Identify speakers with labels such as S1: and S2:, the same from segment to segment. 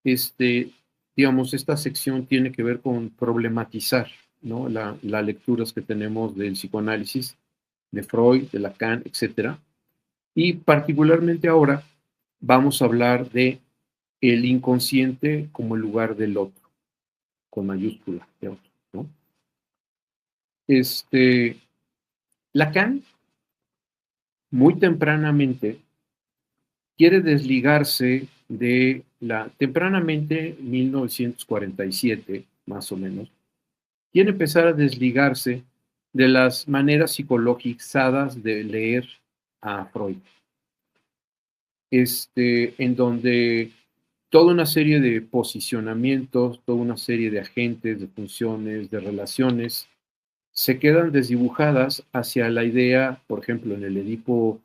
S1: este, digamos, esta sección tiene que ver con problematizar, ¿no? Las lecturas que tenemos del psicoanálisis, de Freud, de Lacan, etcétera. Y particularmente ahora vamos a hablar de el inconsciente como el lugar del otro, con mayúscula de otro, ¿no? Lacan, muy tempranamente, quiere desligarse de tempranamente, 1947, más o menos, quiere empezar a desligarse de las maneras psicologizadas de leer a Freud, en donde toda una serie de posicionamientos, toda una serie de agentes, de funciones, de relaciones, se quedan desdibujadas hacia la idea, por ejemplo, en el Edipo,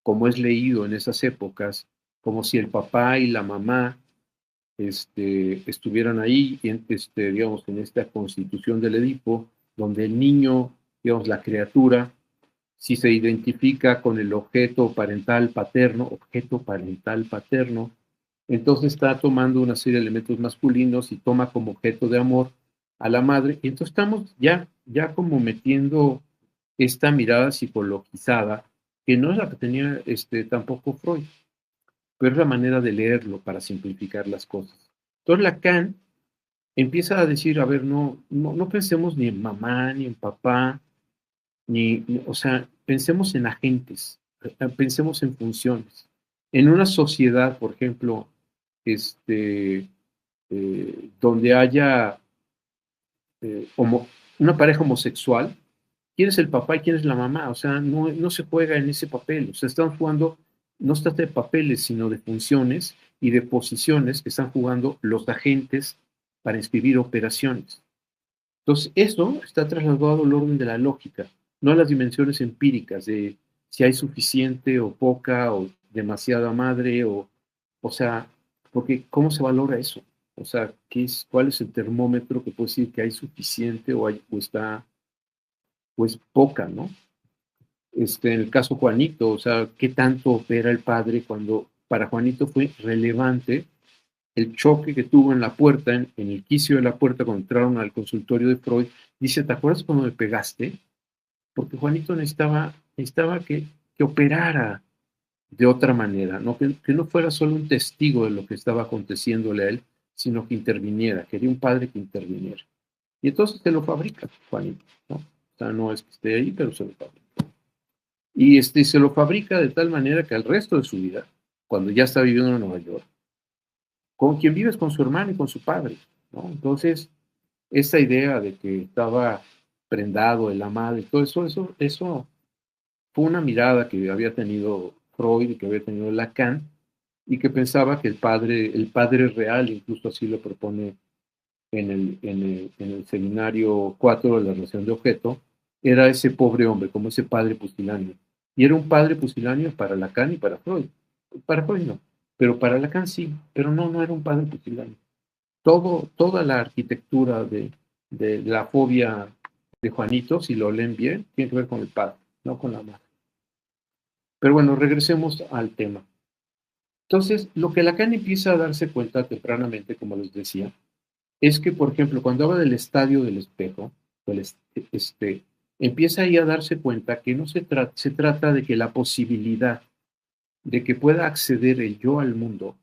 S1: como es leído en esas épocas, como si el papá y la mamá estuvieran ahí, digamos, en esta constitución del Edipo, donde el niño, digamos, la criatura, si se identifica con el objeto parental paterno, entonces está tomando una serie de elementos masculinos y toma como objeto de amor a la madre. Y entonces estamos ya como metiendo esta mirada psicologizada, que no es la que tenía tampoco Freud, pero es la manera de leerlo para simplificar las cosas. Entonces Lacan empieza a decir, a ver, no pensemos ni en mamá, ni en papá, o sea, pensemos en agentes, pensemos en funciones. En una sociedad, por ejemplo, donde haya una pareja homosexual, ¿quién es el papá y quién es la mamá? O sea, no se juega en ese papel. O sea, están jugando, no se trata de papeles, sino de funciones y de posiciones que están jugando los agentes para inscribir operaciones. Entonces, eso está trasladado al orden de la lógica, no a las dimensiones empíricas de si hay suficiente o poca o demasiada madre o sea, porque ¿cómo se valora eso? O sea, ¿cuál es el termómetro que puede decir que hay suficiente o es poca, ¿no? En el caso Juanito, o sea, ¿qué tanto opera el padre cuando para Juanito fue relevante el choque que tuvo en la puerta, en el quicio de la puerta cuando entraron al consultorio de Freud? Dice, ¿te acuerdas cuando me pegaste? Porque Juanito necesitaba que operara de otra manera, ¿no? Que no fuera solo un testigo de lo que estaba aconteciéndole a él, sino que interviniera, quería un padre que interviniera. Y entonces se lo fabrica Juanito, ¿no? O sea, no es que esté ahí, pero se lo fabrica. Y se lo fabrica de tal manera que al resto de su vida, cuando ya está viviendo en Nueva York, con quien vive es con su hermano y con su padre, ¿no? Entonces, esa idea de que estaba prendado de la madre, todo eso fue una mirada que había tenido Freud y que había tenido Lacan, y que pensaba que el padre real, incluso así lo propone en el seminario 4 de la relación de objeto, era ese pobre hombre, como ese padre pusilánime. Y era un padre pusilánime para Lacan y para Freud. Para Freud no, pero para Lacan sí, pero no era un padre pusilánime. Toda la arquitectura de la fobia de Juanito, si lo leen bien, tiene que ver con el padre, no con la madre. Pero bueno, regresemos al tema. Entonces, lo que Lacan empieza a darse cuenta tempranamente, como les decía, es que, por ejemplo, cuando habla del estadio del espejo, pues, empieza ahí a darse cuenta que no se trata de que la posibilidad de que pueda acceder el yo al mundo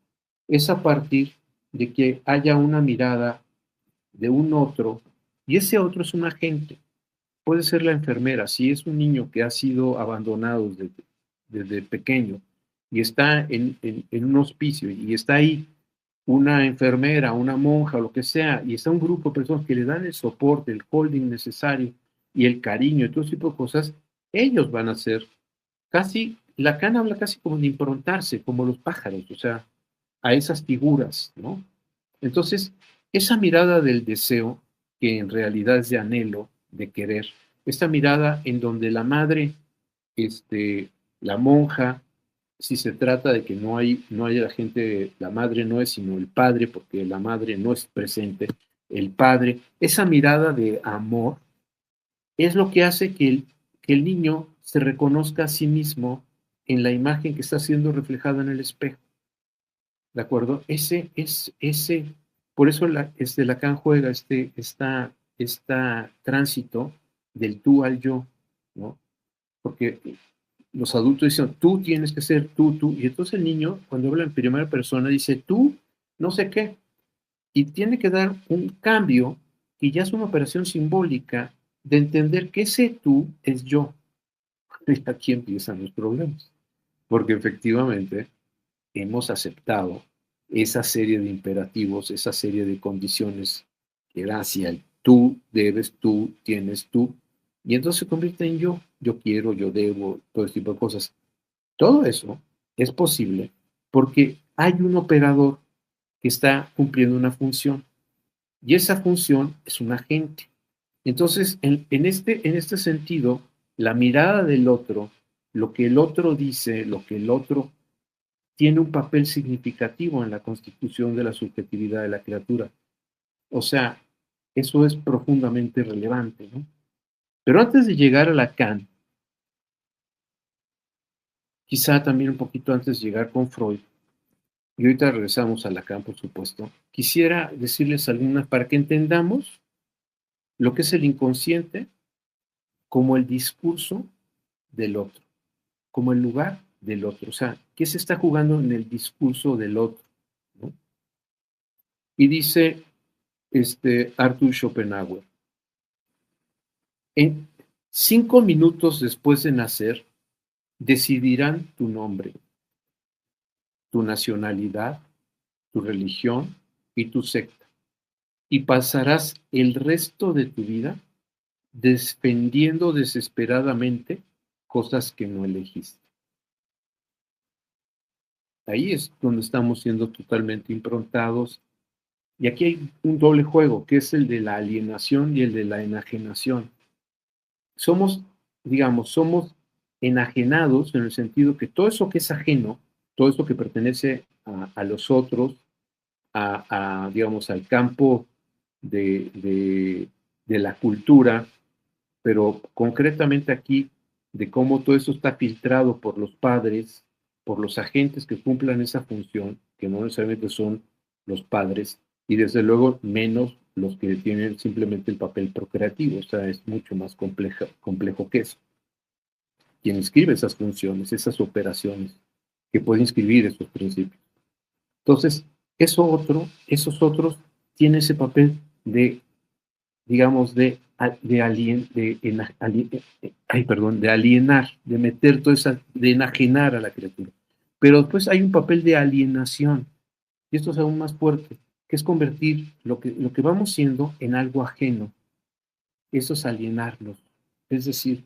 S1: es a partir de que haya una mirada de un otro, y ese otro es un agente. Puede ser la enfermera, si es un niño que ha sido abandonado desde pequeño y está en un hospicio y está ahí una enfermera, una monja o lo que sea, y está un grupo de personas que le dan el soporte, el holding necesario y el cariño y todo ese tipo de cosas, ellos van a ser casi, Lacan habla casi como de improntarse, como los pájaros, o sea, a esas figuras, ¿no? Entonces, esa mirada del deseo, que en realidad es de anhelo, de querer, esta mirada en donde la madre, la monja, si se trata de que no hay la gente, la madre no es sino el padre, porque la madre no es presente, el padre, esa mirada de amor es lo que hace que el niño se reconozca a sí mismo en la imagen que está siendo reflejada en el espejo. ¿de acuerdo? Por eso Lacan juega tránsito del tú al yo, ¿no? Porque los adultos dicen, tú tienes que ser tú, y entonces el niño, cuando habla en primera persona, dice, tú, no sé qué, y tiene que dar un cambio, que ya es una operación simbólica, de entender que ese tú es yo. Y aquí empiezan los problemas, porque efectivamente hemos aceptado esa serie de imperativos, esa serie de condiciones que era hacia el tú debes, tú tienes tú, y entonces se convierte en yo quiero, yo debo, todo ese tipo de cosas. Todo eso es posible porque hay un operador que está cumpliendo una función y esa función es un agente. Entonces, en este sentido, la mirada del otro, lo que el otro dice, lo que el otro tiene un papel significativo en la constitución de la subjetividad de la criatura. O sea, eso es profundamente relevante, ¿no? Pero antes de llegar a Lacan, quizá también un poquito antes de llegar con Freud, y ahorita regresamos a Lacan, por supuesto, quisiera decirles algunas para que entendamos lo que es el inconsciente como el discurso del otro, como el lugar del otro. O sea, ¿qué se está jugando en el discurso del otro? ¿No? Y dice Arthur Schopenhauer, en 5 minutos después de nacer, decidirán tu nombre, tu nacionalidad, tu religión y tu secta. Y pasarás el resto de tu vida defendiendo desesperadamente cosas que no elegiste. Ahí es donde estamos siendo totalmente improntados. Y aquí hay un doble juego, que es el de la alienación y el de la enajenación. Somos, digamos, somos enajenados en el sentido que todo eso que es ajeno, todo eso que pertenece a los otros, digamos, al campo de la cultura, pero concretamente aquí de cómo todo eso está filtrado por los padres, por los agentes que cumplan esa función, que no necesariamente son los padres, y desde luego menos los que tienen simplemente el papel procreativo, o sea, es mucho más complejo que eso. Quien inscribe esas funciones, esas operaciones, que puede inscribir esos principios. Entonces, esos otros tienen ese papel de, digamos, de alienar, de meter toda esa, de enajenar a la criatura. Pero después hay un papel de alienación, y esto es aún más fuerte, que es convertir lo que vamos siendo en algo ajeno. Eso es alienarnos. Es decir,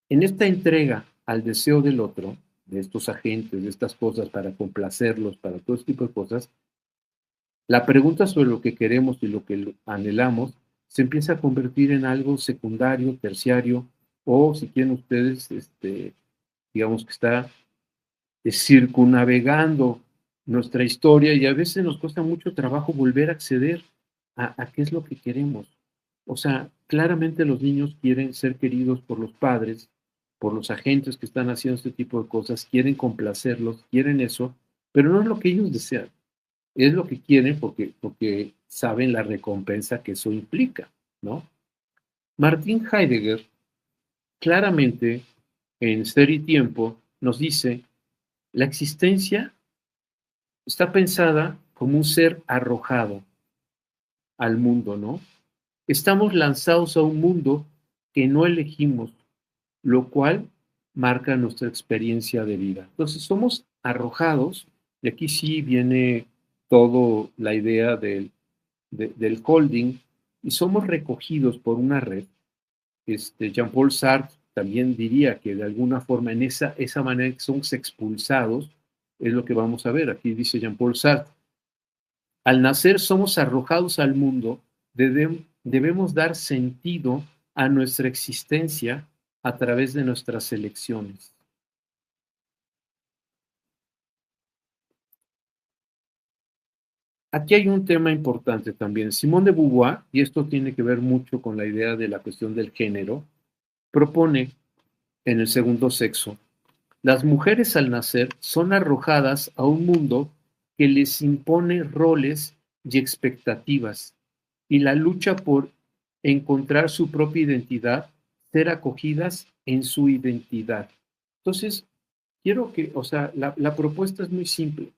S1: en esta entrega al deseo del otro, de estos agentes, de estas cosas, para complacerlos, para todo este tipo de cosas, la pregunta sobre lo que queremos y lo que anhelamos se empieza a convertir en algo secundario, terciario, o si quieren ustedes, digamos que está circunnavegando nuestra historia y a veces nos cuesta mucho trabajo volver a acceder a qué es lo que queremos. O sea, claramente los niños quieren ser queridos por los padres, por los agentes que están haciendo este tipo de cosas, quieren complacerlos, quieren eso, pero no es lo que ellos desean, es lo que quieren porque saben la recompensa que eso implica, ¿no? Martin Heidegger claramente en Ser y Tiempo nos dice, la existencia está pensada como un ser arrojado al mundo, ¿no? Estamos lanzados a un mundo que no elegimos, lo cual marca nuestra experiencia de vida. Entonces somos arrojados, y aquí sí viene todo la idea del holding, y somos recogidos por una red. Jean-Paul Sartre también diría que de alguna forma en esa manera que somos expulsados, es lo que vamos a ver. Aquí dice Jean-Paul Sartre, al nacer somos arrojados al mundo, debemos dar sentido a nuestra existencia a través de nuestras elecciones. Aquí hay un tema importante también. Simone de Beauvoir, y esto tiene que ver mucho con la idea de la cuestión del género, propone en el segundo sexo, las mujeres al nacer son arrojadas a un mundo que les impone roles y expectativas, y la lucha por encontrar su propia identidad, ser acogidas en su identidad. Entonces, quiero que, o sea, la propuesta es muy simple.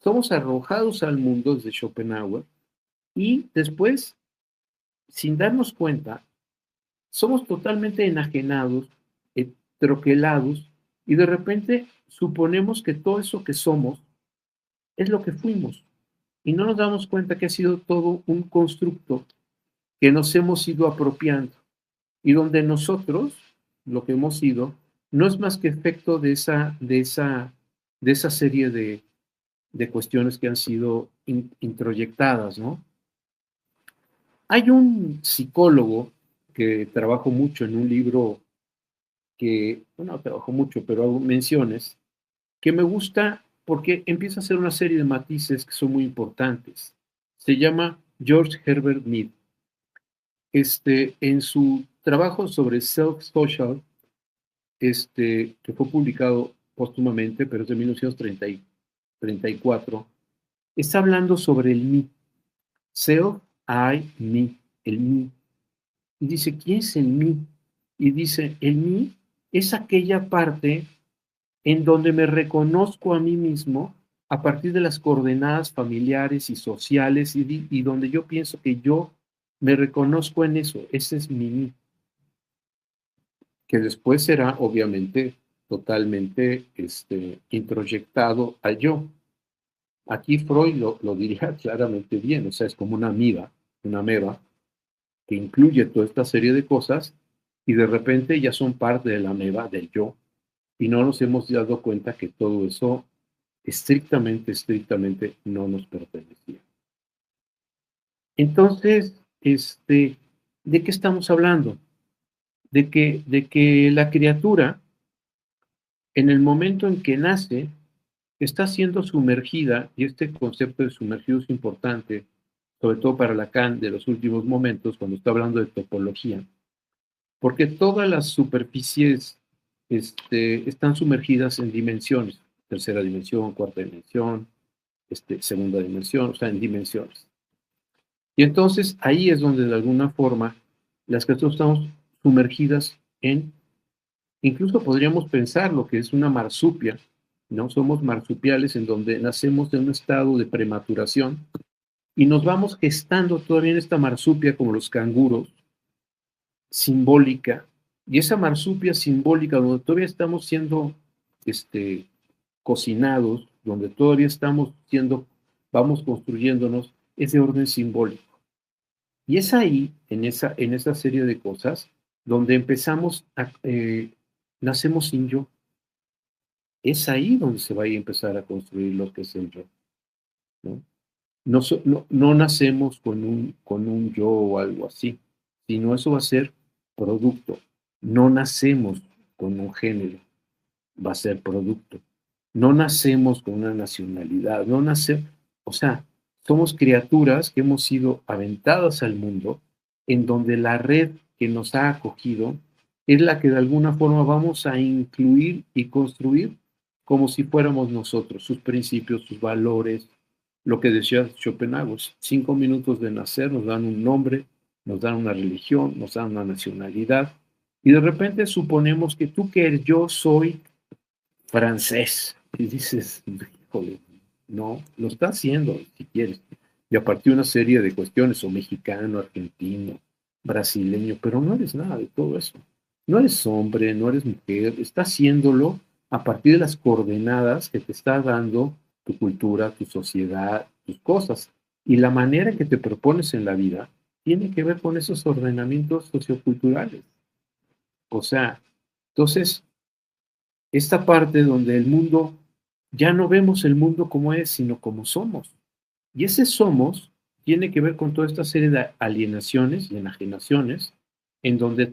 S1: Somos arrojados al mundo desde Schopenhauer y después, sin darnos cuenta, somos totalmente enajenados, troquelados, y de repente suponemos que todo eso que somos es lo que fuimos. Y no nos damos cuenta que ha sido todo un constructo que nos hemos ido apropiando y donde nosotros, lo que hemos sido, no es más que efecto de esa serie de cuestiones que han sido introyectadas, ¿no? Hay un psicólogo que trabajó mucho en un libro que, bueno, no trabajó mucho, pero hago menciones, que me gusta porque empieza a hacer una serie de matices que son muy importantes. Se llama George Herbert Mead. En su trabajo sobre Self-Social, que fue publicado póstumamente, pero es de 1934, está hablando sobre el mí. Self, I, me, el mí. Y dice, ¿quién es el mí? Y dice, el mí es aquella parte en donde me reconozco a mí mismo a partir de las coordenadas familiares y sociales y donde yo pienso que yo me reconozco en eso. Ese es mi mí, que después será obviamente totalmente introyectado al yo. Aquí Freud lo diría claramente bien, o sea, es como una ameba, que incluye toda esta serie de cosas y de repente ya son parte de la ameba del yo y no nos hemos dado cuenta que todo eso estrictamente no nos pertenecía. Entonces, ¿de qué estamos hablando? De que la criatura, en el momento en que nace, está siendo sumergida, y este concepto de sumergido es importante, sobre todo para Lacan de los últimos momentos, cuando está hablando de topología, porque todas las superficies están sumergidas en dimensiones, tercera dimensión, cuarta dimensión, segunda dimensión, o sea, en dimensiones. Y entonces ahí es donde de alguna forma las criaturas estamos sumergidas en, incluso podríamos pensar lo que es una marsupia, ¿no? Somos marsupiales en donde nacemos en un estado de prematuración y nos vamos gestando todavía en esta marsupia como los canguros, simbólica, y esa marsupia simbólica donde todavía estamos siendo cocinados, donde todavía estamos siendo, vamos construyéndonos, es de orden simbólico. Y es ahí, en esa serie de cosas, donde empezamos nacemos sin yo. Es ahí donde se va a empezar a construir lo que es el yo, ¿no? No nacemos con un yo o algo así, sino eso va a ser producto. No nacemos con un género, va a ser producto. No nacemos con una nacionalidad, no nacemos, o sea, somos criaturas que hemos sido aventadas al mundo en donde la red que nos ha acogido es la que de alguna forma vamos a incluir y construir como si fuéramos nosotros, sus principios, sus valores, lo que decía Schopenhauer, 5 minutos de nacer nos dan un nombre, nos dan una religión, nos dan una nacionalidad, y de repente suponemos que tú que eres, yo soy francés, y dices, híjole, no, lo está haciendo, si quieres, y a partir de una serie de cuestiones, o mexicano, argentino, brasileño, pero no eres nada de todo eso. No eres hombre, no eres mujer, está haciéndolo a partir de las coordenadas que te está dando tu cultura, tu sociedad, tus cosas. Y la manera en que te propones en la vida tiene que ver con esos ordenamientos socioculturales. O sea, entonces, esta parte donde el mundo, ya no vemos el mundo como es, sino como somos. Y ese somos tiene que ver con toda esta serie de alienaciones y enajenaciones en donde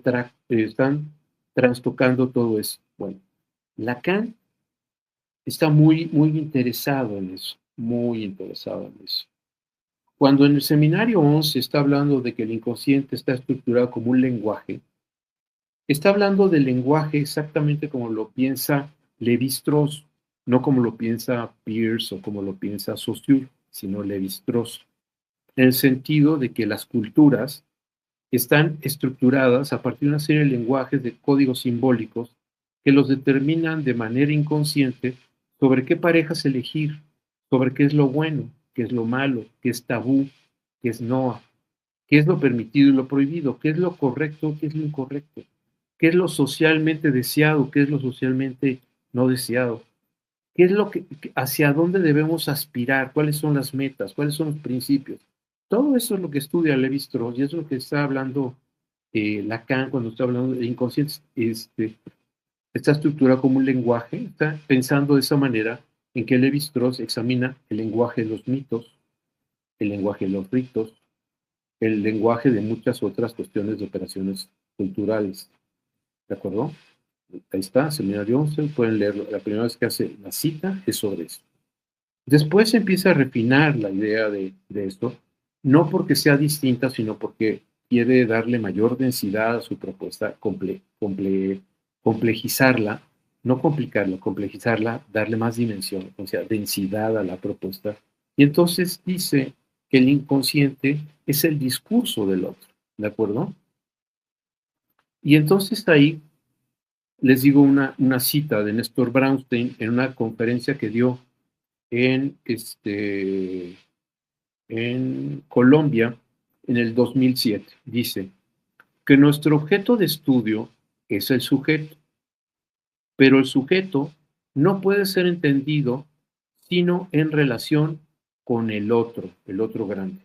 S1: están trastocando todo eso. Bueno, Lacan está muy interesado en eso, muy interesado en eso. Cuando en el seminario 11 está hablando de que el inconsciente está estructurado como un lenguaje, está hablando del lenguaje exactamente como lo piensa Lévi-Strauss. no como lo piensa Peirce o como lo piensa Saussure, sino Lévi-Strauss, en el sentido de que las culturas están estructuradas a partir de una serie de lenguajes de códigos simbólicos que los determinan de manera inconsciente sobre qué parejas elegir, sobre qué es lo bueno, qué es lo malo, qué es tabú, qué es noa, qué es lo permitido y lo prohibido, qué es lo correcto, qué es lo incorrecto, qué es lo socialmente deseado, qué es lo socialmente no deseado, qué es lo que, hacia dónde debemos aspirar, cuáles son las metas, cuáles son los principios. Todo eso es lo que estudia Lévi-Strauss y es lo que está hablando Lacan cuando está hablando de inconsciente. Está estructurado como un lenguaje, está pensando de esa manera en que Lévi-Strauss examina el lenguaje de los mitos, el lenguaje de los ritos, el lenguaje de muchas otras cuestiones de operaciones culturales. ¿De acuerdo? Ahí está, Seminario 11, pueden leerlo. La primera vez que hace la cita es sobre eso. Después se empieza a refinar la idea de esto, no porque sea distinta, sino porque quiere darle mayor densidad a su propuesta, complejizarla, no complicarla, complejizarla, darle más dimensión, o sea, densidad a la propuesta. Y entonces dice que el inconsciente es el discurso del otro, ¿de acuerdo? Y entonces ahí les digo una cita de Néstor Brownstein en una conferencia que dio en, en Colombia en el 2007. Dice que nuestro objeto de estudio es el sujeto, pero el sujeto no puede ser entendido sino en relación con el otro grande,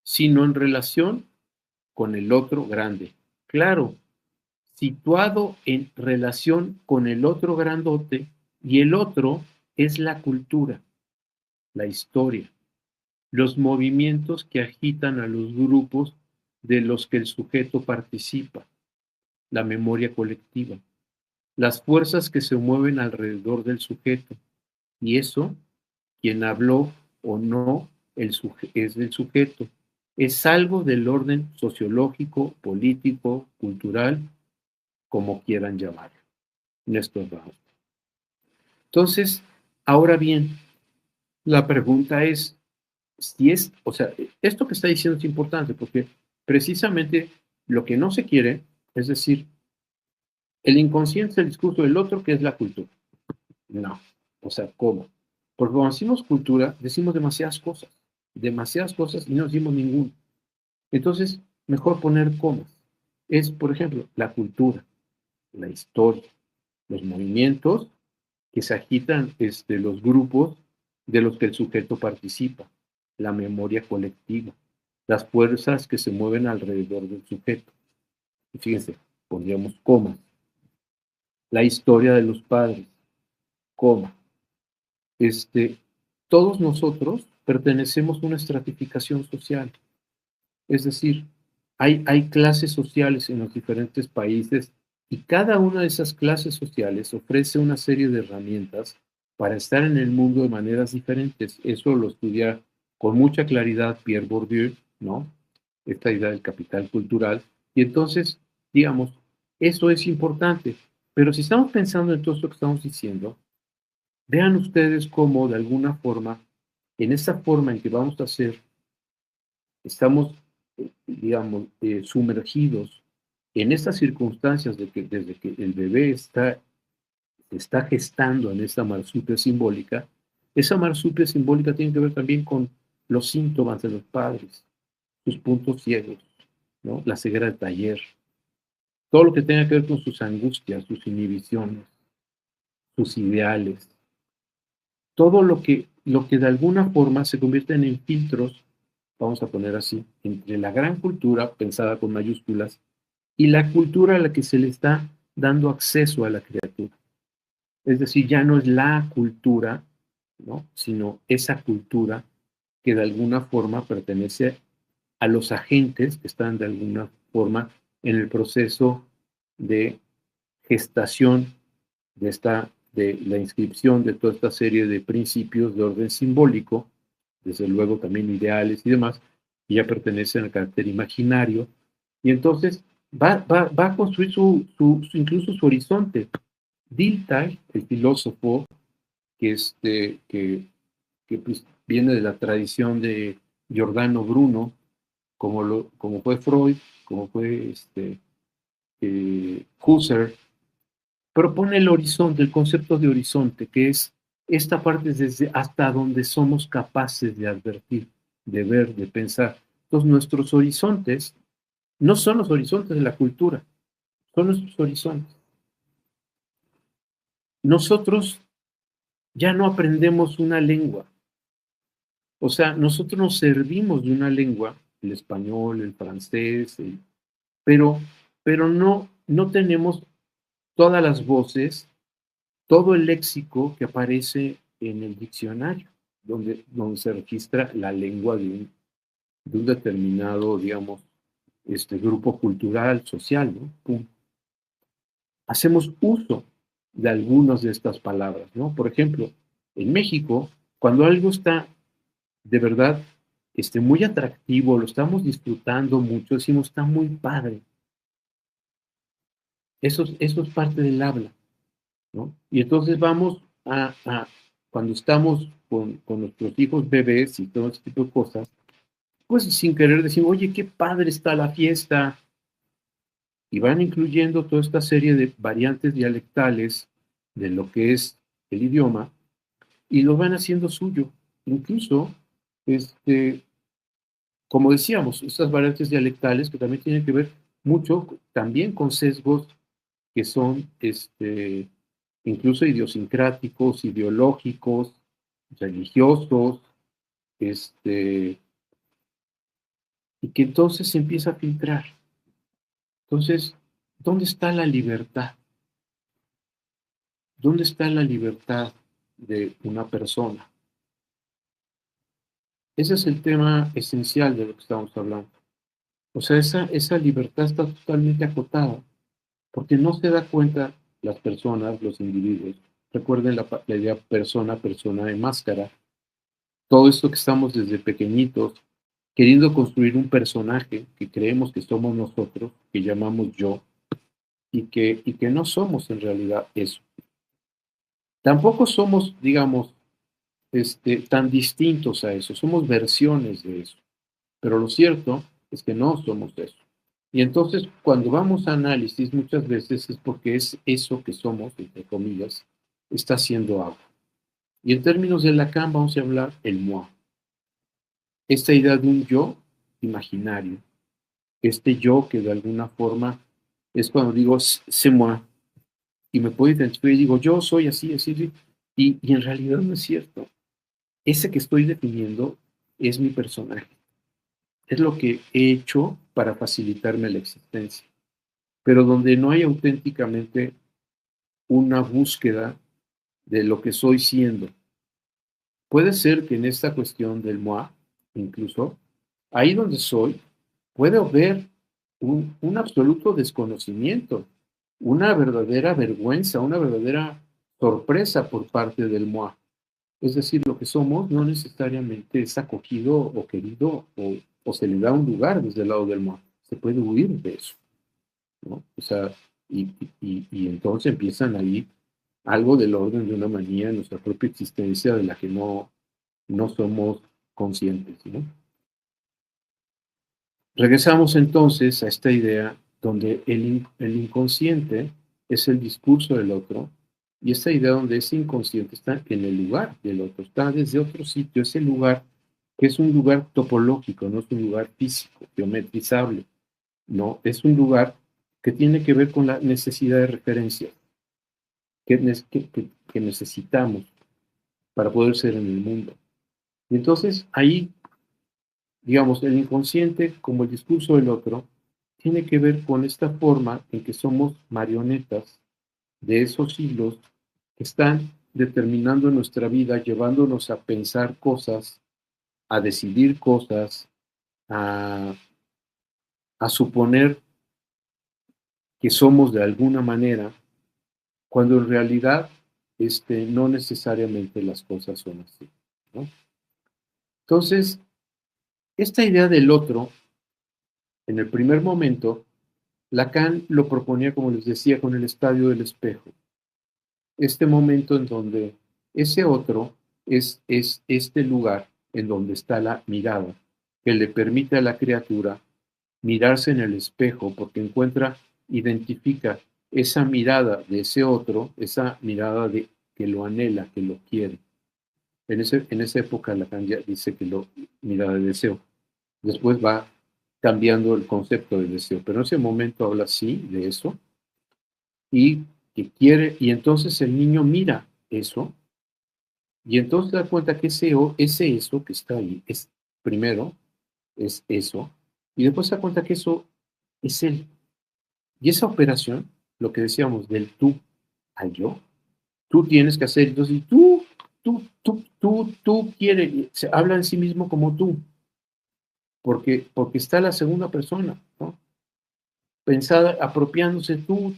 S1: sino en relación con el otro grande. Claro, situado en relación con el otro grandote, y el otro es la cultura, la historia, los movimientos que agitan a los grupos de los que el sujeto participa, la memoria colectiva, las fuerzas que se mueven alrededor del sujeto. Y eso, quien habló o no, es del sujeto. Es algo del orden sociológico, político, cultural, como quieran llamarlo. Néstor Brown. Entonces, ahora bien, la pregunta es, si es, o sea, esto que está diciendo es importante porque precisamente lo que no se quiere, es decir, el inconsciente es el discurso del otro, que es la cultura. No, o sea, ¿cómo? Porque cuando decimos cultura, decimos demasiadas cosas y no decimos ninguna. Entonces, mejor poner comas. Es, por ejemplo, la cultura, la historia, los movimientos que se agitan los grupos de los que el sujeto participa, la memoria colectiva, las fuerzas que se mueven alrededor del sujeto. Y fíjense, pondríamos comas. La historia de los padres, coma. Todos nosotros pertenecemos a una estratificación social. Es decir, hay clases sociales en los diferentes países y cada una de esas clases sociales ofrece una serie de herramientas para estar en el mundo de maneras diferentes. Eso lo estudia con mucha claridad Pierre Bourdieu, ¿no? Esta idea del capital cultural. Y entonces, digamos, eso es importante. Pero si estamos pensando en todo esto que estamos diciendo, vean ustedes cómo de alguna forma, en esa forma en que vamos a hacer, estamos, digamos, sumergidos en estas circunstancias de que desde que el bebé está gestando en esta marsupia simbólica, esa marsupia simbólica tiene que ver también con los síntomas de los padres, sus puntos ciegos, ¿no? La ceguera de taller, todo lo que tenga que ver con sus angustias, sus inhibiciones, sus ideales, todo lo que de alguna forma se convierten en filtros, vamos a poner así, entre la gran cultura, pensada con mayúsculas, y la cultura a la que se le está dando acceso a la criatura. Es decir, ya no es la cultura, ¿no? Sino esa cultura que de alguna forma pertenece a los agentes que están de alguna forma en el proceso de gestación de la inscripción de toda esta serie de principios de orden simbólico, desde luego también ideales y demás, que ya pertenecen al carácter imaginario, y entonces va a construir incluso su horizonte. Dilthey, el filósofo que pues, viene de la tradición de Giordano Bruno, como fue Freud, como fue Husserl, propone el horizonte, el concepto de horizonte, que es esta parte desde hasta donde somos capaces de advertir, de ver, de pensar. Entonces, nuestros horizontes no son los horizontes de la cultura, son nuestros horizontes. Nosotros ya no aprendemos una lengua, o sea, nosotros nos servimos de una lengua, el español, el francés, pero, pero no tenemos todas las voces, todo el léxico que aparece en el diccionario, donde se registra la lengua de un determinado, digamos, grupo cultural, social, ¿no? Pum. Hacemos uso de algunas de estas palabras, ¿no? Por ejemplo, en México, cuando algo está de verdad muy atractivo, lo estamos disfrutando mucho, decimos, está muy padre. Eso es parte del habla, ¿no? Y entonces vamos cuando estamos con nuestros hijos bebés y todo ese tipo de cosas, pues sin querer decir, oye, qué padre está la fiesta, y van incluyendo toda esta serie de variantes dialectales de lo que es el idioma, y lo van haciendo suyo. Incluso, este, como decíamos, estas variantes dialectales que también tienen que ver mucho también con sesgos que son incluso idiosincráticos, ideológicos, religiosos, este, y que entonces se empieza a filtrar. Entonces, ¿dónde está la libertad? ¿Dónde está la libertad de una persona? Ese es el tema esencial de lo que estamos hablando. O sea, esa libertad está totalmente acotada, porque no se da cuenta las personas, los individuos. Recuerden la idea persona, persona de máscara. Todo esto que estamos desde pequeñitos queriendo construir un personaje que creemos que somos nosotros, que llamamos yo, y que no somos en realidad eso. Tampoco somos, digamos, tan distintos a eso, somos versiones de eso, pero lo cierto es que no somos eso. Y entonces, cuando vamos a análisis, muchas veces es porque es eso que somos, entre comillas, está haciendo algo. Y en términos de Lacan vamos a hablar el moi, esta idea de un yo imaginario, este yo que de alguna forma es cuando digo c'est moi, y me puedo identificar y digo yo soy así, así, así, y en realidad no es cierto. Ese que estoy definiendo es mi personaje, es lo que he hecho para facilitarme la existencia, pero donde no hay auténticamente una búsqueda de lo que soy siendo. Puede ser que en esta cuestión del moi, incluso, ahí donde soy, puede haber un absoluto desconocimiento, una verdadera vergüenza, una verdadera sorpresa por parte del moi. Es decir, lo que somos no necesariamente es acogido o querido o se le da un lugar desde el lado del moi. Se puede huir de eso, ¿no? O sea, y entonces empiezan ahí algo del orden de una manía en nuestra propia existencia de la que no somos conscientes, ¿no? Regresamos entonces a esta idea donde el inconsciente es el discurso del otro y esta idea donde ese inconsciente está en el lugar del otro, está desde otro sitio, ese lugar que es un lugar topológico, no es un lugar físico, geometrizable, no, es un lugar que tiene que ver con la necesidad de referencia que necesitamos para poder ser en el mundo. Y entonces ahí, digamos, el inconsciente como el discurso del otro tiene que ver con esta forma en que somos marionetas de esos hilos que están determinando nuestra vida, llevándonos a pensar cosas, a decidir cosas, a, a suponer que somos de alguna manera, cuando en realidad no necesariamente las cosas son así, ¿no? Entonces, esta idea del otro, en el primer momento, Lacan lo proponía, como les decía, con el estadio del espejo. este momento en donde ese otro es este lugar en donde está la mirada, que le permite a la criatura mirarse en el espejo porque encuentra, identifica esa mirada de ese otro, esa mirada de que lo anhela, que lo quiere. En esa época Lacan ya dice que lo mirada de deseo. Después va cambiando el concepto de deseo, pero en ese momento habla así de eso y que quiere, y entonces el niño mira eso y entonces se da cuenta que ese eso que está ahí es primero es eso y después se da cuenta que eso es él. Y esa operación, lo que decíamos del tú al yo, tú tienes que hacer, entonces tú quieres, se habla en sí mismo como tú, porque está la segunda persona, ¿no? Pensada, apropiándose tú.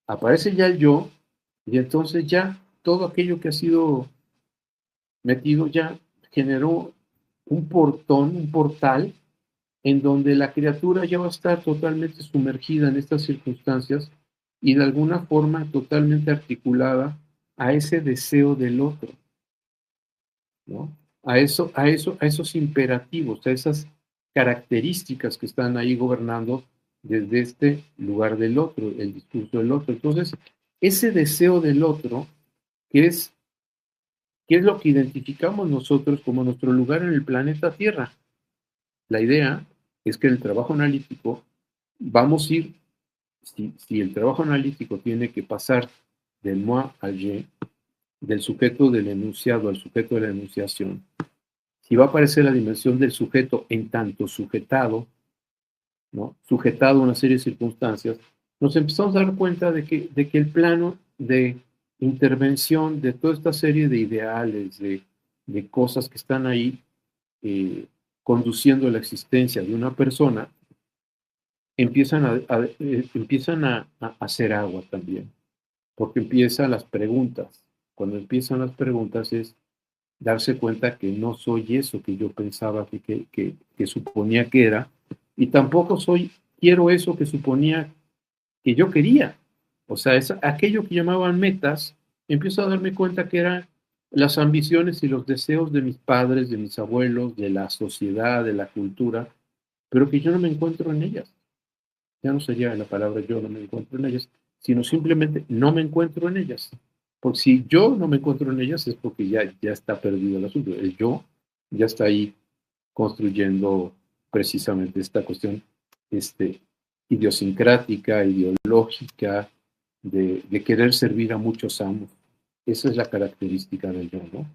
S1: Aparece ya el yo, y entonces ya todo aquello que ha sido metido ya generó un portón, un portal, en donde la criatura ya va a estar totalmente sumergida en estas circunstancias y de alguna forma totalmente articulada a ese deseo del otro, ¿no? A esos imperativos, a esas características que están ahí gobernando desde este lugar del otro, el discurso del otro. Entonces, ese deseo del otro, que es, que es lo que identificamos nosotros como nuestro lugar en el planeta Tierra. La idea es que en el trabajo analítico vamos a ir, si el trabajo analítico tiene que pasar del moi al je, del sujeto del enunciado al sujeto de la enunciación, si va a aparecer la dimensión del sujeto en tanto sujetado, ¿no? Sujetado a una serie de circunstancias, nos empezamos a dar cuenta de que el plano de intervención de toda esta serie de ideales, de cosas que están ahí eh, conduciendo la existencia de una persona, empiezan a hacer agua también, porque empiezan las preguntas. Cuando empiezan las preguntas es darse cuenta que no soy eso que yo pensaba que suponía que era, y tampoco quiero eso que suponía que yo quería. O sea, es aquello que llamaban metas, empiezo a darme cuenta que eran las ambiciones y los deseos de mis padres, de mis abuelos, de la sociedad, de la cultura, pero que yo no me encuentro en ellas. Ya no sería la palabra yo no me encuentro en ellas, sino simplemente no me encuentro en ellas. Porque si yo no me encuentro en ellas es porque ya está perdido el asunto. El yo ya está ahí construyendo precisamente esta cuestión este, idiosincrática, ideológica, de querer servir a muchos amos. Esa es la característica del yo, ¿no?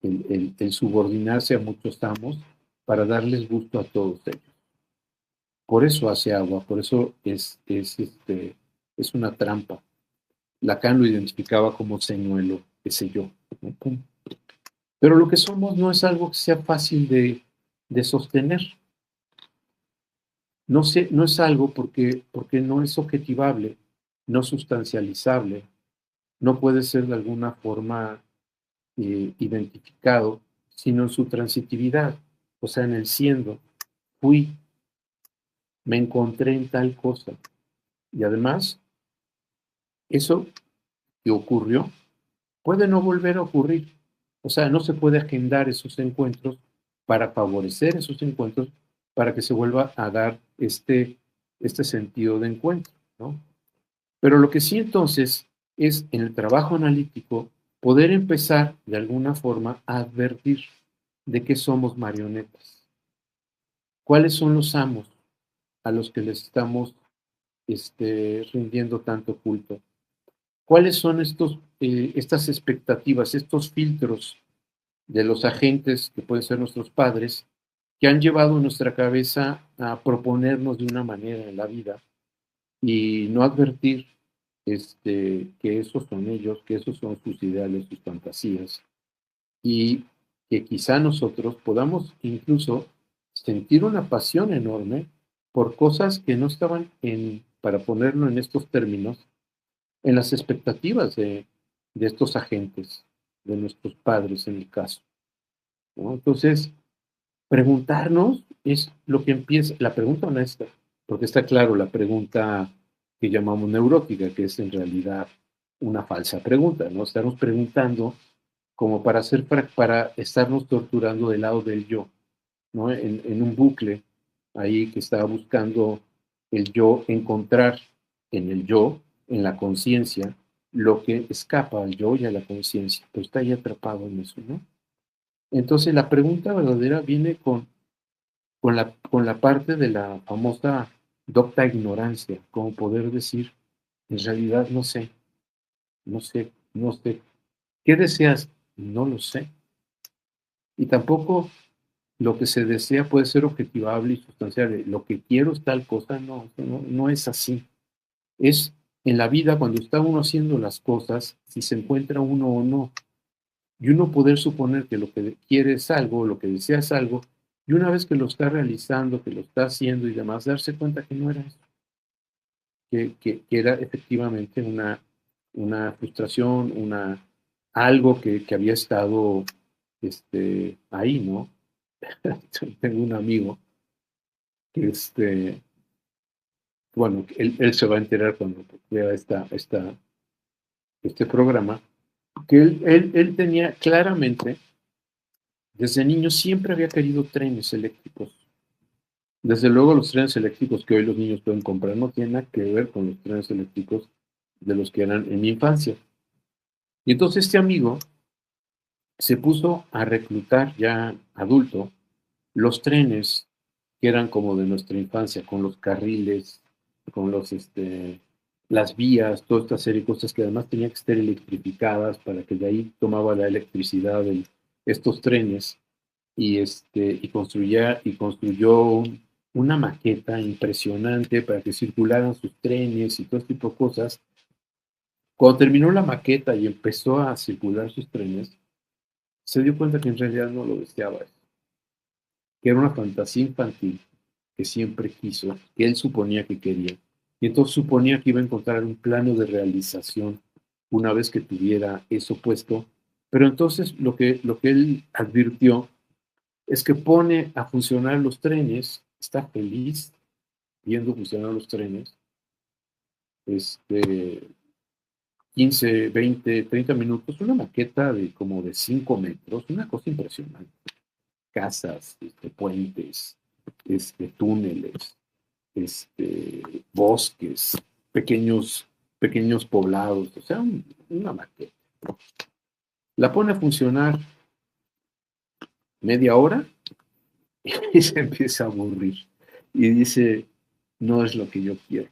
S1: El subordinarse a muchos amos para darles gusto a todos ellos. Por eso hace agua, por eso es una trampa. Lacan lo identificaba como señuelo, ese yo, ¿no? Pero lo que somos no es algo que sea fácil de sostener. No es algo porque no es objetivable, no sustancializable, no puede ser de alguna forma identificado, sino en su transitividad, o sea, en el siendo. Fui, me encontré en tal cosa. Y además, eso que ocurrió puede no volver a ocurrir. O sea, no se puede agendar esos encuentros para favorecer esos encuentros para que se vuelva a dar este sentido de encuentro, ¿no? Pero lo que sí entonces es en el trabajo analítico poder empezar de alguna forma a advertir de qué somos marionetas. ¿Cuáles son los amos a los que les estamos rindiendo tanto culto? ¿Cuáles son estas expectativas, estos filtros de los agentes que pueden ser nuestros padres, que han llevado nuestra cabeza a proponernos de una manera en la vida y no advertir que esos son ellos, que esos son sus ideales, sus fantasías, y que quizá nosotros podamos incluso sentir una pasión enorme por cosas que no estaban para ponerlo en estos términos, en las expectativas de estos agentes, de nuestros padres en el caso, ¿no? Entonces, preguntarnos es lo que empieza, la pregunta honesta, porque está claro la pregunta que llamamos neurótica, que es en realidad una falsa pregunta, ¿no? Estarnos preguntando como para estarnos torturando del lado del yo, ¿no? En un bucle ahí que estaba buscando el yo encontrar en el yo, en la conciencia, lo que escapa al yo y a la conciencia, pero está ahí atrapado en eso, ¿no? Entonces la pregunta verdadera viene con la parte de la famosa docta ignorancia, como poder decir, en realidad no sé, no sé, no sé. ¿Qué deseas? No lo sé. Y tampoco lo que se desea puede ser objetivable y sustancial. Lo que quiero es tal cosa, no, no, no es así. Es en la vida cuando está uno haciendo las cosas, si se encuentra uno o no. Y uno poder suponer que lo que quiere es algo, lo que desea es algo, y una vez que lo está realizando, que lo está haciendo y demás, darse cuenta que no era eso, que era efectivamente una frustración, algo que había estado ahí, ¿no? Tengo un amigo que, bueno, él se va a enterar cuando vea este programa, que él tenía claramente, desde niño siempre había querido trenes eléctricos. Desde luego los trenes eléctricos que hoy los niños pueden comprar no tienen nada que ver con los trenes eléctricos de los que eran en mi infancia. Y entonces este amigo se puso a reclutar ya adulto los trenes que eran como de nuestra infancia, con los carriles, con las vías, toda esta serie de cosas que además tenían que estar electrificadas para que de ahí tomaba la electricidad estos trenes y construyó una maqueta impresionante para que circularan sus trenes y todo este tipo de cosas. Cuando terminó la maqueta y empezó a circular sus trenes, se dio cuenta que en realidad no lo deseaba, que era una fantasía infantil que siempre quiso, que él suponía que quería. Y entonces suponía que iba a encontrar un plano de realización una vez que tuviera eso puesto. Pero entonces lo que él advirtió es que pone a funcionar los trenes, está feliz viendo funcionar los trenes, este, 15, 20, 30 minutos, una maqueta de como de 5 metros, una cosa impresionante. Casas, puentes, túneles, bosques, pequeños, pequeños poblados, o sea, una maqueta. La pone a funcionar media hora y se empieza a aburrir. Y dice, no es lo que yo quiero,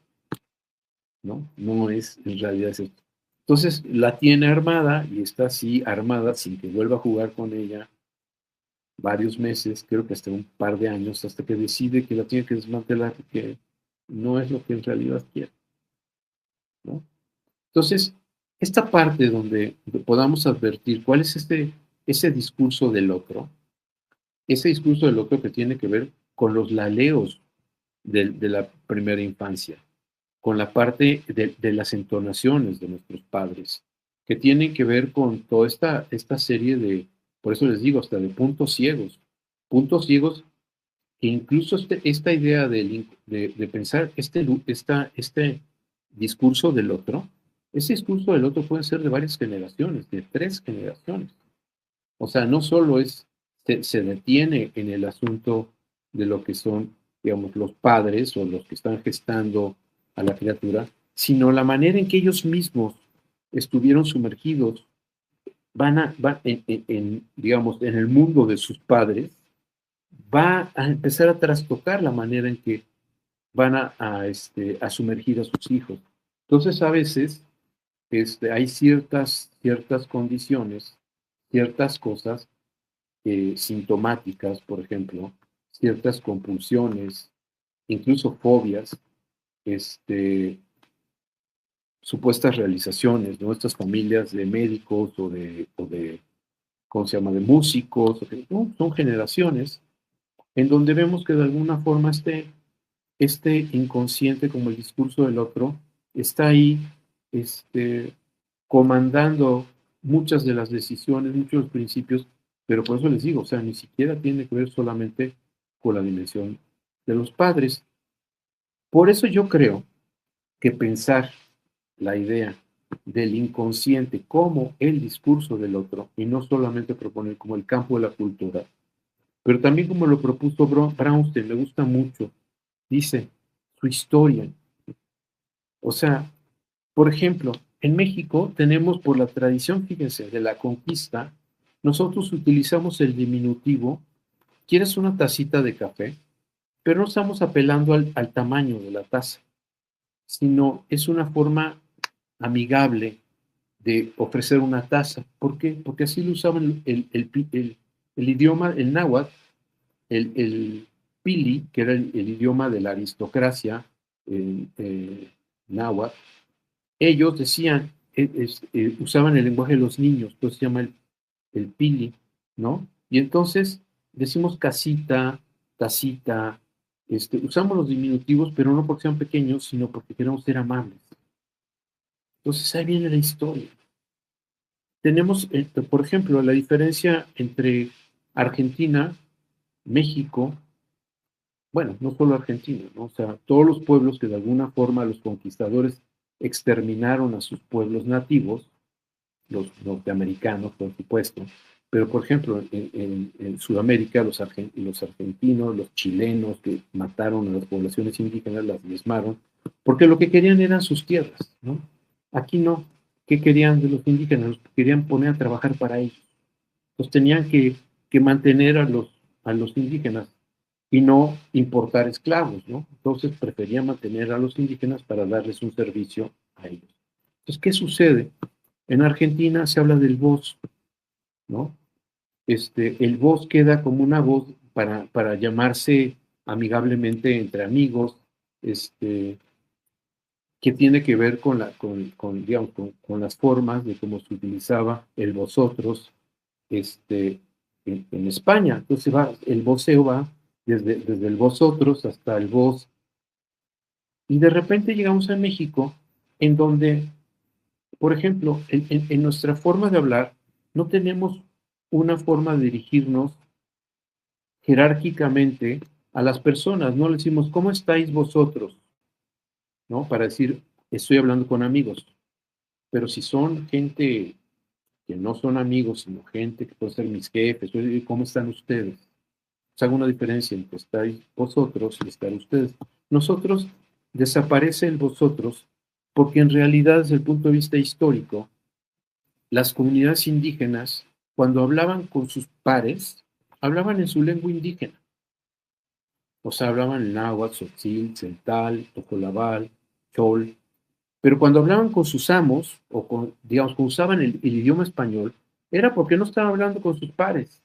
S1: ¿no? No es, en realidad es esto. Entonces la tiene armada y está así armada sin que vuelva a jugar con ella varios meses, creo que hasta un par de años, hasta que decide que la tiene que desmantelar y que no es lo que en realidad quiere, ¿no? Entonces, esta parte donde podamos advertir cuál es ese discurso del otro, ese discurso del otro que tiene que ver con los laleos de la primera infancia, con la parte de las entonaciones de nuestros padres, que tienen que ver con toda esta serie por eso les digo, hasta de puntos ciegos que incluso esta idea de pensar este discurso del otro, ese discurso del otro puede ser de varias generaciones, de 3 generaciones. O sea, no solo se detiene en el asunto de lo que son, digamos, los padres o los que están gestando a la criatura, sino la manera en que ellos mismos estuvieron sumergidos, van digamos, en el mundo de sus padres, va a empezar a trastocar la manera en que van a sumergir a sus hijos. Entonces, a veces hay ciertas condiciones, ciertas cosas sintomáticas, por ejemplo, ciertas compulsiones, incluso fobias, este, supuestas realizaciones, ¿no? Estas familias de médicos o de ¿cómo se llama?, de músicos, ¿no? Son generaciones en donde vemos que de alguna forma este inconsciente, como el discurso del otro, está ahí comandando muchas de las decisiones, muchos de los principios, pero por eso les digo, o sea, ni siquiera tiene que ver solamente con la dimensión de los padres. Por eso yo creo que pensar la idea del inconsciente como el discurso del otro, y no solamente proponer como el campo de la cultura, pero también como lo propuso Brownstein, me gusta mucho, dice, su historia. O sea, por ejemplo, en México tenemos por la tradición, fíjense, de la conquista, nosotros utilizamos el diminutivo, ¿quieres una tacita de café? Pero no estamos apelando al tamaño de la taza, sino es una forma amigable de ofrecer una taza. ¿Por qué? Porque así lo usaban el idioma, el náhuatl, el pili, que era el idioma de la aristocracia náhuatl. Ellos decían, usaban el lenguaje de los niños, pues se llama el pili, ¿no? Y entonces decimos casita, tacita, usamos los diminutivos, pero no porque sean pequeños, sino porque queremos ser amables. Entonces ahí viene la historia. Tenemos, por ejemplo, la diferencia entre Argentina, México, bueno, no solo Argentina, ¿no? O sea, todos los pueblos que de alguna forma los conquistadores exterminaron a sus pueblos nativos, los norteamericanos, por supuesto, pero por ejemplo, en Sudamérica, los argentinos, los chilenos que mataron a las poblaciones indígenas, las diezmaron, porque lo que querían eran sus tierras, ¿no? Aquí no. ¿Qué querían de los indígenas? Los querían poner a trabajar para ellos. Entonces tenían que mantener a los indígenas y no importar esclavos, ¿no? Entonces preferían mantener a los indígenas para darles un servicio a ellos. Entonces, ¿qué sucede? En Argentina se habla del vos, ¿no? El vos queda como una voz para llamarse amigablemente entre amigos, que tiene que ver digamos, con las formas de cómo se utilizaba el vosotros en España. Entonces el voceo va desde el vosotros hasta el vos. Y de repente llegamos a México, en donde, por ejemplo, en nuestra forma de hablar, no tenemos una forma de dirigirnos jerárquicamente a las personas. No le decimos, ¿cómo estáis vosotros? ¿No? Para decir, estoy hablando con amigos. Pero si son gente que no son amigos, sino gente que puede ser mis jefes, ¿cómo están ustedes? Se haga una diferencia entre estáis vosotros y estar ustedes. Nosotros desaparece el vosotros porque en realidad desde el punto de vista histórico, las comunidades indígenas, cuando hablaban con sus pares, hablaban en su lengua indígena. O sea, hablaban el náhuatl, tzotzil, tzeltal, tocolabal, chol. Pero cuando hablaban con sus amos, o digamos, cuando usaban el idioma español, era porque no estaban hablando con sus pares.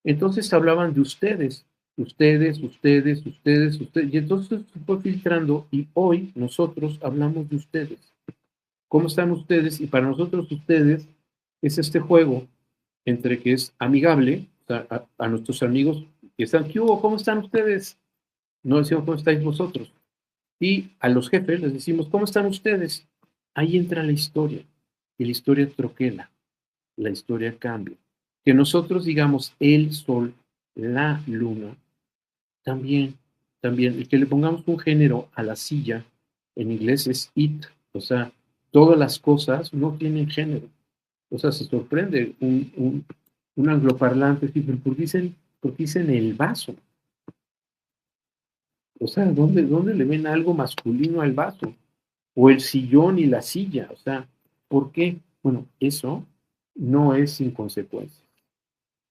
S1: Entonces hablaban de ustedes, ustedes, ustedes, ustedes, ustedes. Y entonces se fue filtrando y hoy nosotros hablamos de ustedes. ¿Cómo están ustedes? Y para nosotros ustedes es este juego entre que es amigable, o sea, a nuestros amigos que están, ¿qué hubo? ¿Cómo están ustedes? No decimos, ¿cómo estáis vosotros? Y a los jefes les decimos, ¿cómo están ustedes? Ahí entra la historia. Y la historia troquela, la historia cambia. Que nosotros digamos el sol, la luna, también, también, y que le pongamos un género a la silla, en inglés es it, o sea, todas las cosas no tienen género. O sea, se sorprende un angloparlante, ¿por qué dicen el vaso? O sea, ¿dónde le ven algo masculino al vaso? O el sillón y la silla, o sea, ¿por qué? Bueno, eso no es sin consecuencias.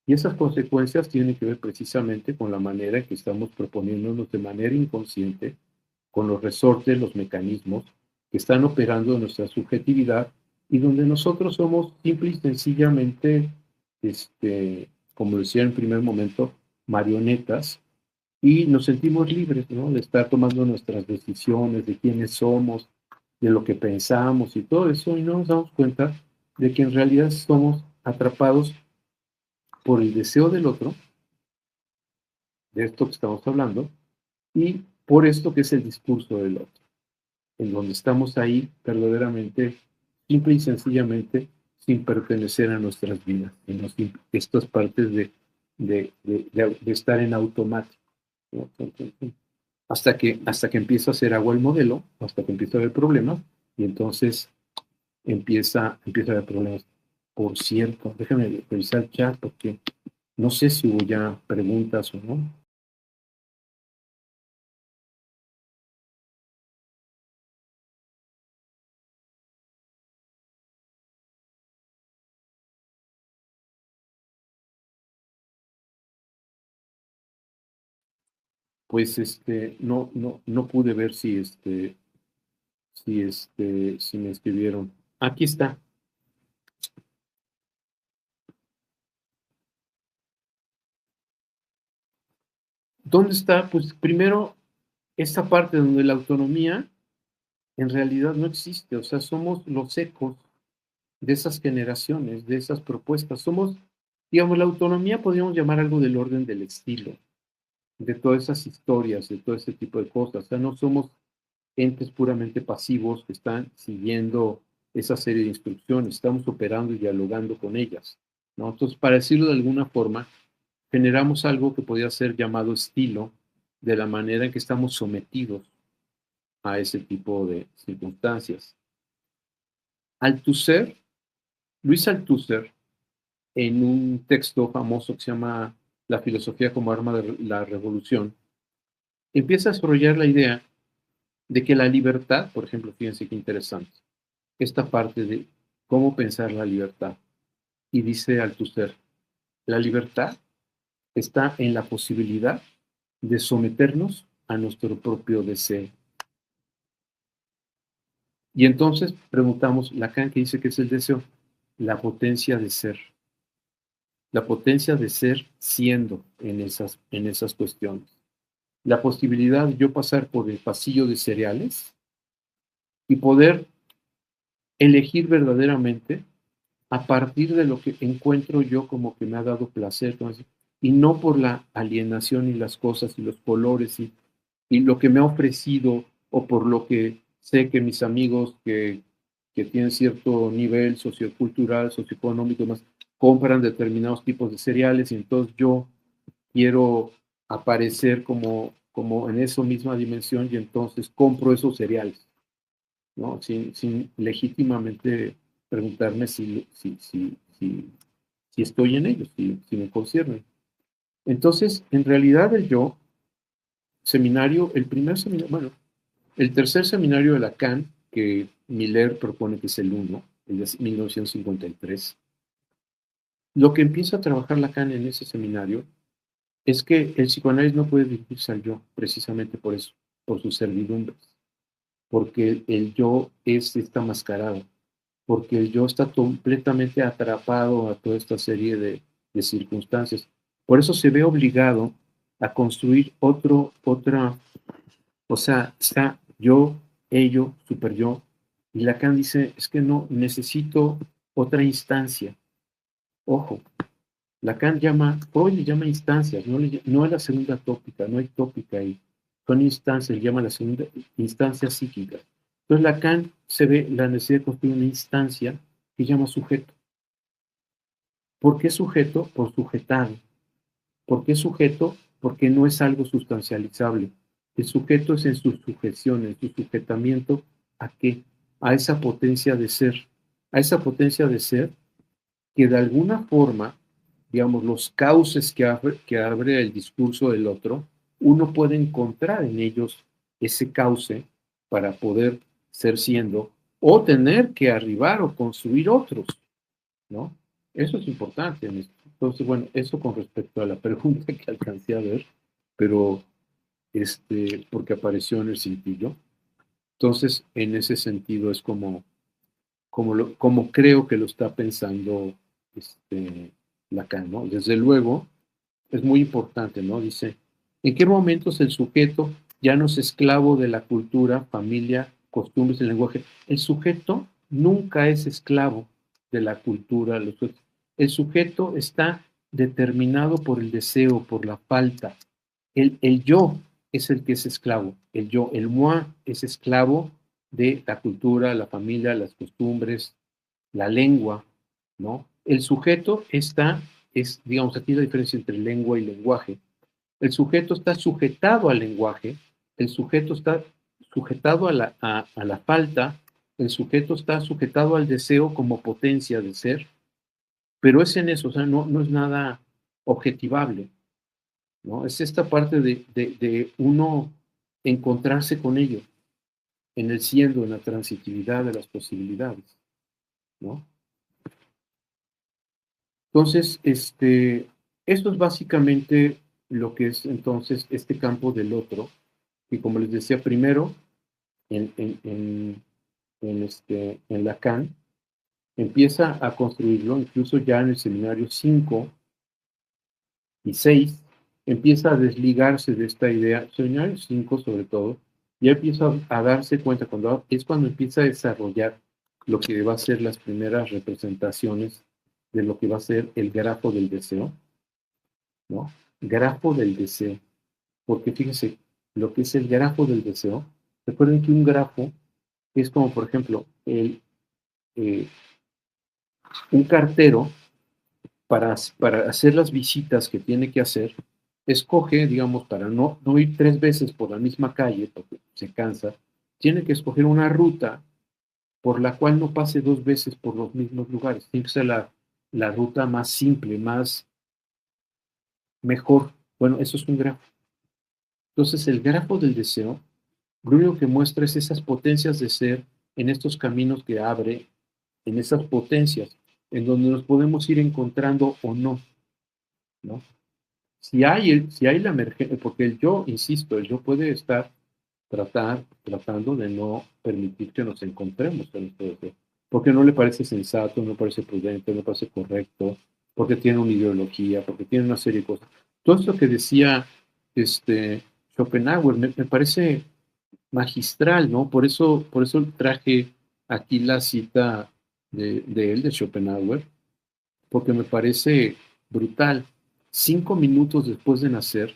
S1: Y esas consecuencias tienen que ver precisamente con la manera en que estamos proponiéndonos de manera inconsciente, con los resortes, los mecanismos que están operando en nuestra subjetividad y donde nosotros somos simple y sencillamente, como decía en el primer momento, marionetas y nos sentimos libres, ¿no? De estar tomando nuestras decisiones, de quiénes somos, de lo que pensamos y todo eso, y no nos damos cuenta de que en realidad somos atrapados por el deseo del otro, de esto que estamos hablando, y por esto que es el discurso del otro, en donde estamos ahí verdaderamente, simple y sencillamente, sin pertenecer a nuestras vidas, en estas partes de estar en automático, ¿no? Hasta que empieza a hacer agua el modelo, hasta que empieza a haber problemas, y entonces empieza a haber problemas. Por cierto, déjame revisar el chat porque no sé si hubo ya preguntas o no. Pues no pude ver si me escribieron. Aquí está. ¿Dónde está? Pues primero, esta parte donde la autonomía en realidad no existe, o sea, somos los ecos de esas generaciones, de esas propuestas. Somos, digamos, la autonomía podríamos llamar algo del orden del estilo, de todas esas historias, de todo ese tipo de cosas. O sea, no somos entes puramente pasivos que están siguiendo esa serie de instrucciones, estamos operando y dialogando con ellas, ¿no? Entonces, para decirlo de alguna forma, generamos algo que podría ser llamado estilo de la manera en que estamos sometidos a ese tipo de circunstancias. Althusser, Luis Althusser, en un texto famoso que se llama La filosofía como arma de la revolución, empieza a desarrollar la idea de que la libertad, por ejemplo, fíjense qué interesante, esta parte de cómo pensar la libertad. Y dice Althusser, la libertad está en la posibilidad de someternos a nuestro propio deseo. Y entonces preguntamos, Lacan, ¿qué dice que es el deseo? La potencia de ser. La potencia de ser siendo en esas cuestiones. La posibilidad de yo pasar por el pasillo de cereales y poder elegir verdaderamente a partir de lo que encuentro yo como que me ha dado placer, y no por la alienación y las cosas y los colores y lo que me ha ofrecido o por lo que sé que mis amigos que tienen cierto nivel sociocultural, socioeconómico y más, compran determinados tipos de cereales y entonces yo quiero aparecer como en esa misma dimensión y entonces compro esos cereales, ¿no? Sin legítimamente preguntarme si estoy en ellos, si me conciernen. Entonces, en realidad el yo, seminario, el primer seminario, bueno, el tercer seminario de Lacan, que Miller propone que es el uno, el de 1953, lo que empieza a trabajar Lacan en ese seminario es que el psicoanálisis no puede dirigirse al yo, precisamente por eso, por sus servidumbres, porque el yo es esta mascarada, porque el yo está completamente atrapado a toda esta serie de circunstancias. Por eso se ve obligado a construir otra, o sea, está yo, ello, super yo, y Lacan dice, es que no, necesito otra instancia. Ojo, Lacan llama, Freud le llama instancias, no es la segunda tópica, no hay tópica ahí, son instancias, llama la segunda instancia psíquica. Entonces Lacan se ve la necesidad de construir una instancia que llama sujeto. ¿Por qué sujeto? Por sujetado. ¿Por qué sujeto? Porque no es algo sustancializable. El sujeto es en su sujeción, en su sujetamiento, ¿a qué? A esa potencia de ser. A esa potencia de ser que de alguna forma, digamos, los cauces que abre el discurso del otro, uno puede encontrar en ellos ese cauce para poder ser siendo o tener que arribar o construir otros, ¿no? Eso es importante. Entonces, bueno, eso con respecto a la pregunta que alcancé a ver, pero porque apareció en el cintillo. Entonces, en ese sentido es como creo que lo está pensando Lacan, ¿no? Desde luego, es muy importante, ¿no? Dice, ¿en qué momentos el sujeto ya no es esclavo de la cultura, familia, costumbres y lenguaje? El sujeto nunca es esclavo de la cultura. El sujeto está determinado por el deseo, por la falta. El yo es el que es esclavo. El yo, el moi, es esclavo de la cultura, la familia, las costumbres, la lengua, ¿no? El sujeto digamos, aquí la diferencia entre lengua y lenguaje. El sujeto está sujetado al lenguaje, el sujeto está sujetado a la falta el sujeto está sujetado al deseo como potencia de ser, pero es en eso, o sea, no es nada objetivable, ¿no? Es esta parte de uno encontrarse con ello, en el siendo, en la transitividad de las posibilidades, ¿no? Entonces, esto es básicamente lo que es entonces este campo del otro, y como les decía primero, en Lacan, empieza a construirlo, incluso ya en el seminario 5 y 6 empieza a desligarse de esta idea, seminario 5 sobre todo, ya empieza a darse cuenta, es cuando empieza a desarrollar lo que va a ser las primeras representaciones de lo que va a ser el grafo del deseo, ¿no? Grafo del deseo, porque fíjense, lo que es el grafo del deseo, recuerden que un grafo es como, por ejemplo, eh, un cartero para hacer las visitas que tiene que hacer, escoge, digamos, para no ir 3 veces por la misma calle, porque se cansa, tiene que escoger una ruta por la cual no pase 2 veces por los mismos lugares. Tiene que ser la ruta más simple, más mejor. Bueno, eso es un grafo. Entonces, el grafo del deseo, lo único que muestra es esas potencias de ser en estos caminos que abre, en esas potencias, en donde nos podemos ir encontrando o no, ¿no? Si hay la emergencia, porque el yo, insisto, el yo puede estar tratando de no permitir que nos encontremos en esto de ser, porque no le parece sensato, no le parece prudente, no le parece correcto, porque tiene una ideología, porque tiene una serie de cosas. Todo esto que decía Schopenhauer me parece magistral, ¿no? Por eso traje aquí la cita de él, de Schopenhauer, porque me parece brutal. 5 minutos después de nacer,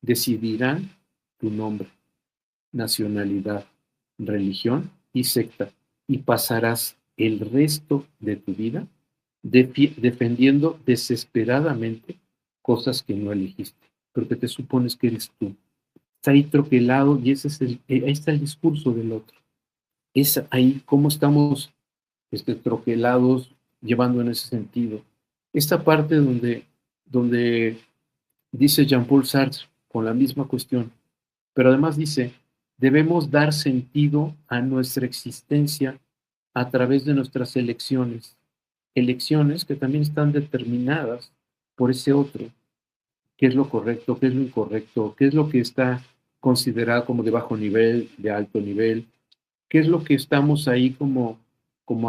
S1: decidirán tu nombre, nacionalidad, religión y secta, y pasarás el resto de tu vida defendiendo desesperadamente cosas que no elegiste, porque te supones que eres tú. Está ahí troquelado y ahí está el discurso del otro. Es ahí cómo estamos troquelados llevando en ese sentido. Esta parte donde dice Jean-Paul Sartre con la misma cuestión, pero además dice, debemos dar sentido a nuestra existencia a través de nuestras elecciones, elecciones que también están determinadas por ese otro, qué es lo correcto, qué es lo incorrecto, qué es lo que está considerado como de bajo nivel, de alto nivel, qué es lo que estamos ahí como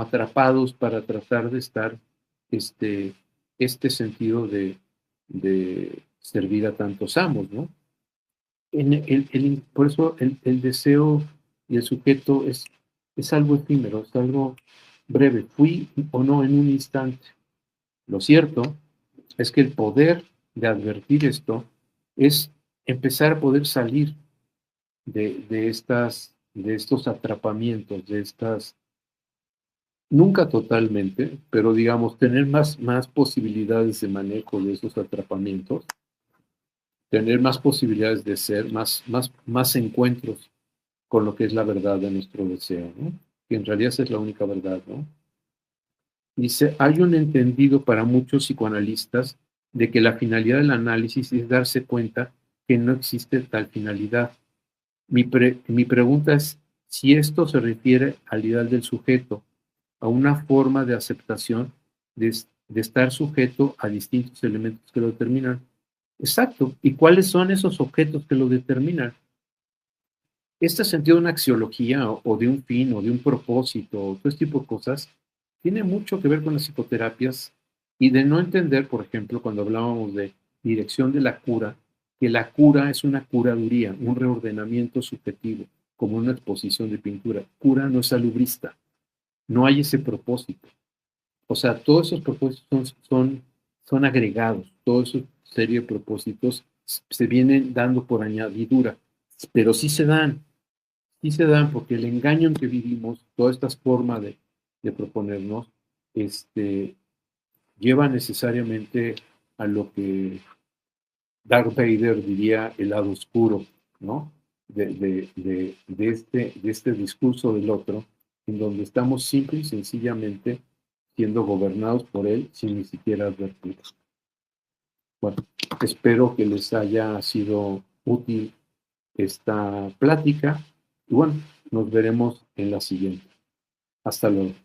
S1: atrapados para tratar de estar este, sentido de servir a tantos amos, ¿no? Por eso el deseo y el sujeto es algo efímero, es algo breve. Fui o no en un instante. Lo cierto es que el poder de advertir esto es empezar a poder salir de estos atrapamientos, nunca totalmente, pero digamos, tener más posibilidades de manejo de esos atrapamientos, tener más posibilidades de ser, más encuentros con lo que es la verdad de nuestro deseo, ¿no? Que en realidad esa es la única verdad, ¿no? Dice, hay un entendido para muchos psicoanalistas de que la finalidad del análisis es darse cuenta que no existe tal finalidad. Mi pregunta es si esto se refiere al ideal del sujeto, a una forma de aceptación de estar sujeto a distintos elementos que lo determinan. Exacto. ¿Y cuáles son esos objetos que lo determinan? Este sentido de una axiología o de un fin o de un propósito, o todo este tipo de cosas, tiene mucho que ver con las psicoterapias y de no entender, por ejemplo, cuando hablábamos de dirección de la cura, que la cura es una curaduría, un reordenamiento subjetivo, como una exposición de pintura. Cura no es salubrista, no hay ese propósito. O sea, todos esos propósitos son agregados, toda esa serie de propósitos se vienen dando por añadidura, pero sí se dan porque el engaño en que vivimos, todas estas formas de proponernos, lleva necesariamente a lo que Darth Vader diría el lado oscuro, ¿no? De este discurso del otro, en donde estamos simple y sencillamente siendo gobernados por él sin ni siquiera advertir. Bueno, espero que les haya sido útil esta plática y bueno, nos veremos en la siguiente. Hasta luego.